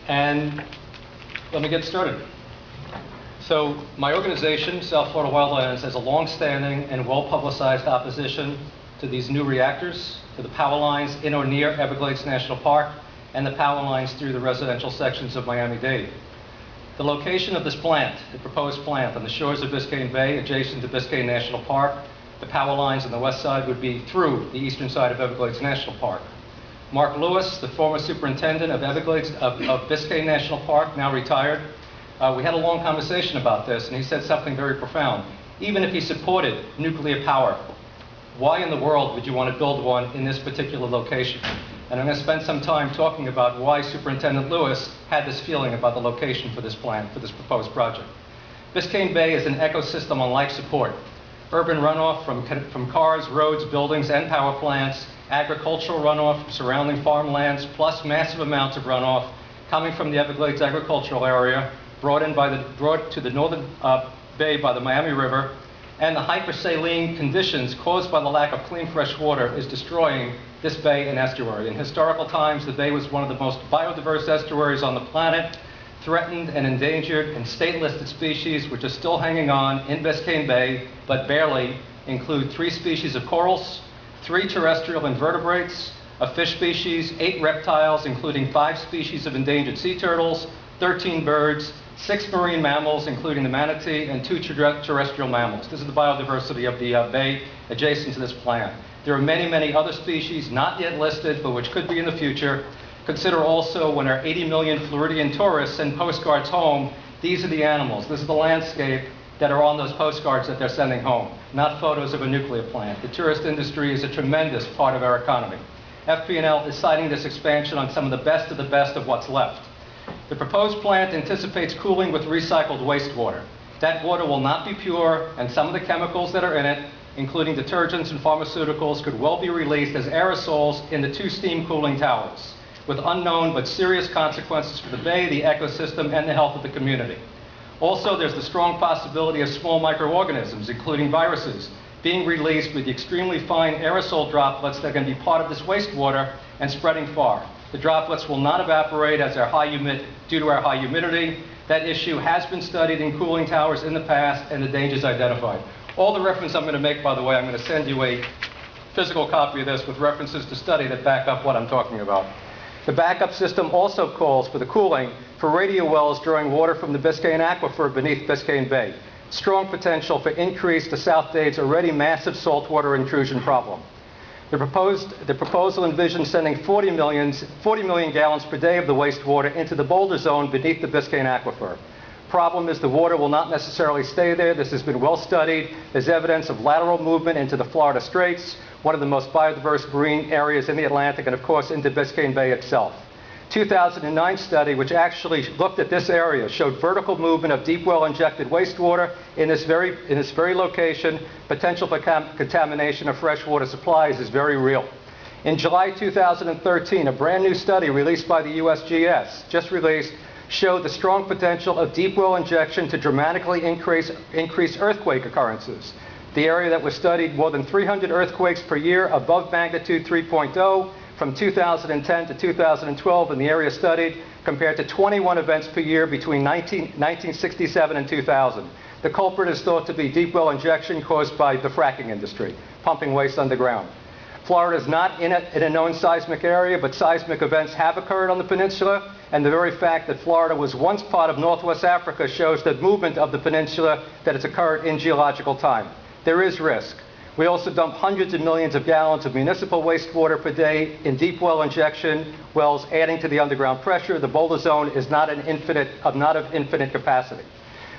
And let me get started. So my organization, South Florida Wildlands, has a long-standing and well-publicized opposition to these new reactors, to the power lines in or near Everglades National Park, and the power lines through the residential sections of Miami-Dade. The location of this plant, the proposed plant on the shores of Biscayne Bay, adjacent to Biscayne National Park, the power lines on the west side would be through the eastern side of Everglades National Park. Mark Lewis, the former superintendent of Biscayne National Park, now retired, we had a long conversation about this, and he said something very profound. Even if he supported nuclear power, why in the world would you want to build one in this particular location? And I'm going to spend some time talking about why Superintendent Lewis had this feeling about the location for this plan, for this proposed project. Biscayne Bay is an ecosystem on life support. Urban runoff from cars, roads, buildings, and power plants, agricultural runoff from surrounding farmlands, plus massive amounts of runoff coming from the Everglades agricultural area, brought to the northern bay by the Miami River, and the hypersaline conditions caused by the lack of clean fresh water is destroying this bay and estuary. In historical times, the bay was one of the most biodiverse estuaries on the planet, threatened and endangered and state-listed species which are still hanging on in Biscayne Bay, but barely, include 3 species of corals, 3 terrestrial invertebrates, a fish species, 8 reptiles, including 5 species of endangered sea turtles, 13 birds, 6 marine mammals, including the manatee, and 2 terrestrial mammals. This is the biodiversity of the bay adjacent to this plant. There are many, many other species not yet listed, but which could be in the future. Consider also when our 80 million Floridian tourists send postcards home, these are the animals, this is the landscape that are on those postcards that they're sending home, not photos of a nuclear plant. The tourist industry is a tremendous part of our economy. Fpl is citing this expansion on some of the best of what's left. The proposed plant anticipates cooling with recycled wastewater. That water will not be pure, and some of the chemicals that are in it, including detergents and pharmaceuticals, could well be released as aerosols in the 2 steam cooling towers, with unknown but serious consequences for the bay, the ecosystem, and the health of the community. Also, there's the strong possibility of small microorganisms, including viruses, being released with the extremely fine aerosol droplets that are going to be part of this wastewater and spreading far. The droplets will not evaporate as due to our high humidity. That issue has been studied in cooling towers in the past, and the dangers identified. All the reference I'm going to make, by the way, I'm going to send you a physical copy of this with references to study that back up what I'm talking about. The backup system also calls for the cooling for radio wells drawing water from the Biscayne aquifer beneath Biscayne Bay. Strong potential for increase to South Dade's already massive saltwater intrusion problem. The proposal envisions sending 40 million gallons per day of the wastewater into the boulder zone beneath the Biscayne aquifer. Problem is the water will not necessarily stay there. This has been well studied. There's evidence of lateral movement into the Florida Straits, one of the most biodiverse marine areas in the Atlantic, and of course into Biscayne Bay itself. 2009 study, which actually looked at this area, showed vertical movement of deep well injected wastewater in this very location. Potential for contamination of freshwater supplies is very real. In July 2013, a brand new study released by the USGS, just released, showed the strong potential of deep well injection to dramatically increase earthquake occurrences. The area that was studied, more than 300 earthquakes per year above magnitude 3.0 from 2010 to 2012 in the area studied, compared to 21 events per year between 1967 and 2000. The culprit is thought to be deep well injection caused by the fracking industry, pumping waste underground. Florida is not in a known seismic area, but seismic events have occurred on the peninsula, and the very fact that Florida was once part of Northwest Africa shows the movement of the peninsula that has occurred in geological time. There is risk. We also dump hundreds of millions of gallons of municipal wastewater per day in deep well injection wells, adding to the underground pressure. The boulder zone is not of infinite capacity.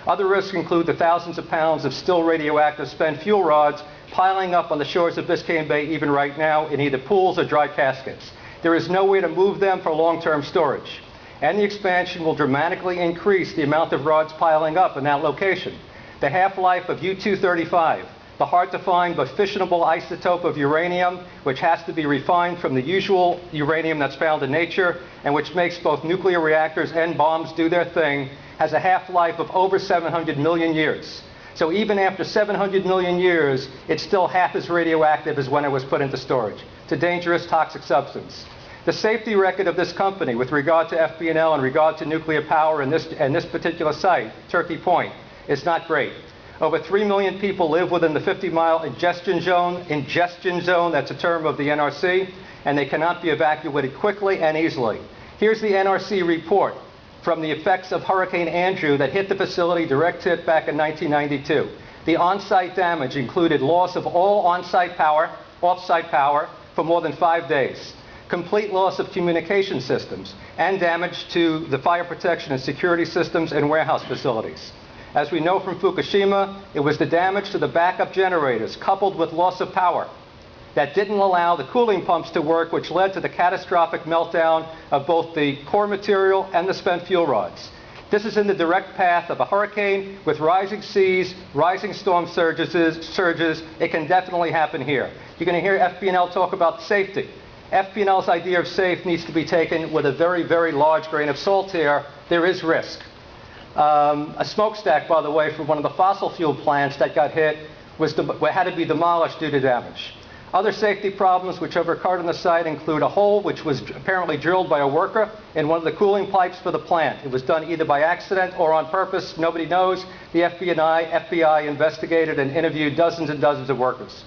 Other risks include the thousands of pounds of still radioactive spent fuel rods piling up on the shores of Biscayne Bay even right now in either pools or dry caskets. There is no way to move them for long-term storage. And the expansion will dramatically increase the amount of rods piling up in that location. The half-life of U-235, the hard-to-find but fissionable isotope of uranium, which has to be refined from the usual uranium that's found in nature, and which makes both nuclear reactors and bombs do their thing, has a half-life of over 700 million years. So even after 700 million years, it's still half as radioactive as when it was put into storage. It's a dangerous, toxic substance. The safety record of this company with regard to FPL and regard to nuclear power in this particular site, Turkey Point, is not great. Over 3 million people live within the 50-mile ingestion zone. Ingestion zone, that's a term of the NRC, and they cannot be evacuated quickly and easily. Here's the NRC report from the effects of Hurricane Andrew that hit the facility, direct hit back in 1992. The on-site damage included loss of all on-site power, off-site power for more than 5 days, complete loss of communication systems, and damage to the fire protection and security systems and warehouse facilities. As we know from Fukushima, it was the damage to the backup generators coupled with loss of power that didn't allow the cooling pumps to work, which led to the catastrophic meltdown of both the core material and the spent fuel rods. This is in the direct path of a hurricane with rising seas, rising storm surges. It can definitely happen here. You're going to hear FPL talk about safety. FPL's idea of safe needs to be taken with a very, very large grain of salt here. There is risk. A smokestack, by the way, from one of the fossil fuel plants that got hit had to be demolished due to damage. Other safety problems which have occurred on the site include a hole which was apparently drilled by a worker in one of the cooling pipes for the plant. It was done either by accident or on purpose. Nobody knows. The FBI investigated and interviewed dozens and dozens of workers.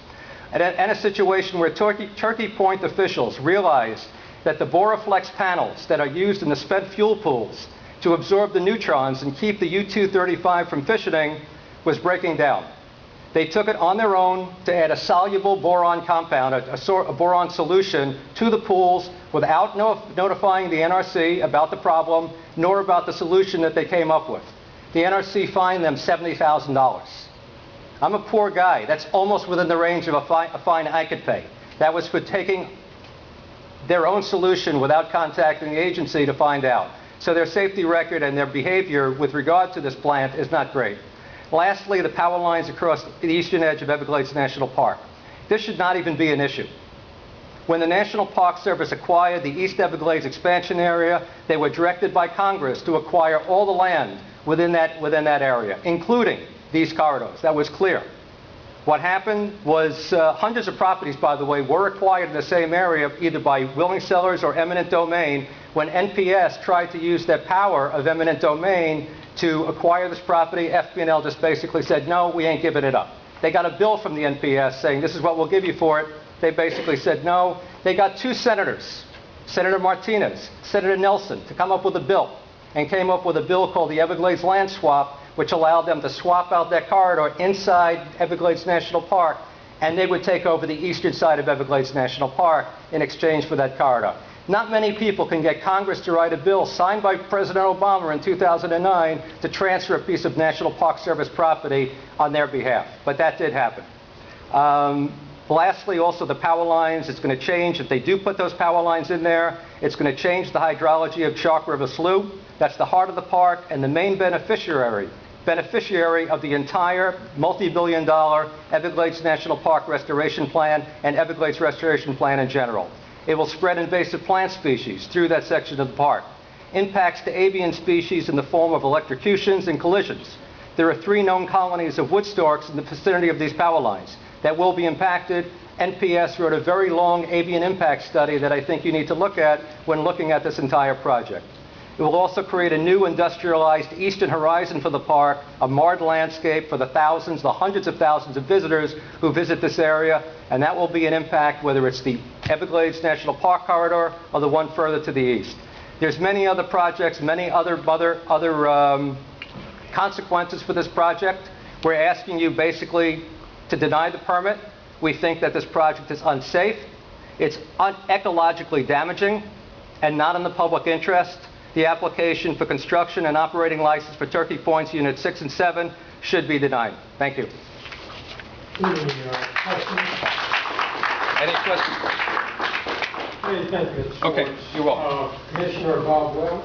And a situation where Turkey Point officials realized that the Boraflex panels that are used in the spent fuel pools to absorb the neutrons and keep the U-235 from fissioning was breaking down. They took it on their own to add a soluble boron compound, a boron solution, to the pools without notifying the NRC about the problem, nor about the solution that they came up with. The NRC fined them $70,000. I'm a poor guy. That's almost within the range of a fine I could pay. That was for taking their own solution without contacting the agency to find out. So their safety record and their behavior with regard to this plant is not great. Lastly, the power lines across the eastern edge of Everglades National Park. This should not even be an issue. When the National Park Service acquired the East Everglades expansion area, they were directed by Congress to acquire all the land within that area, including these corridors. That was clear. What happened was hundreds of properties, by the way, were acquired in the same area, either by willing sellers or eminent domain. When NPS tried to use their power of eminent domain to acquire this property, FPL just basically said, no, we ain't giving it up. They got a bill from the NPS saying, this is what we'll give you for it. They basically said no. They got 2 senators, Senator Martinez, Senator Nelson, to come up with a bill, and came up with a bill called the Everglades Land Swap, which allowed them to swap out that corridor inside Everglades National Park, and they would take over the eastern side of Everglades National Park in exchange for that corridor. Not many people can get Congress to write a bill signed by President Obama in 2009 to transfer a piece of National Park Service property on their behalf, but that did happen. Lastly, also the power lines, it's going to change. If they do put those power lines in there, it's going to change the hydrology of Chalk River Slough. That's the heart of the park and the main beneficiary of the entire multi-billion-dollar Everglades National Park Restoration Plan and Everglades Restoration Plan in general. It will spread invasive plant species through that section of the park. Impacts to avian species in the form of electrocutions and collisions. There are 3 known colonies of wood storks in the vicinity of these power lines that will be impacted. NPS wrote a very long avian impact study that I think you need to look at when looking at this entire project. It will also create a new industrialized eastern horizon for the park, a marred landscape for the thousands, the hundreds of thousands of visitors who visit this area, and that will be an impact whether it's the Everglades National Park corridor or the one further to the east. There's many other projects, many other consequences for this project. We're asking you basically to deny the permit. We think that this project is unsafe, it's ecologically damaging, and not in the public interest. The application for construction and operating license for Turkey Points Units 6 and 7 should be denied. Thank you. Any questions? Thank you. Okay, you're welcome. Commissioner Bob Welch.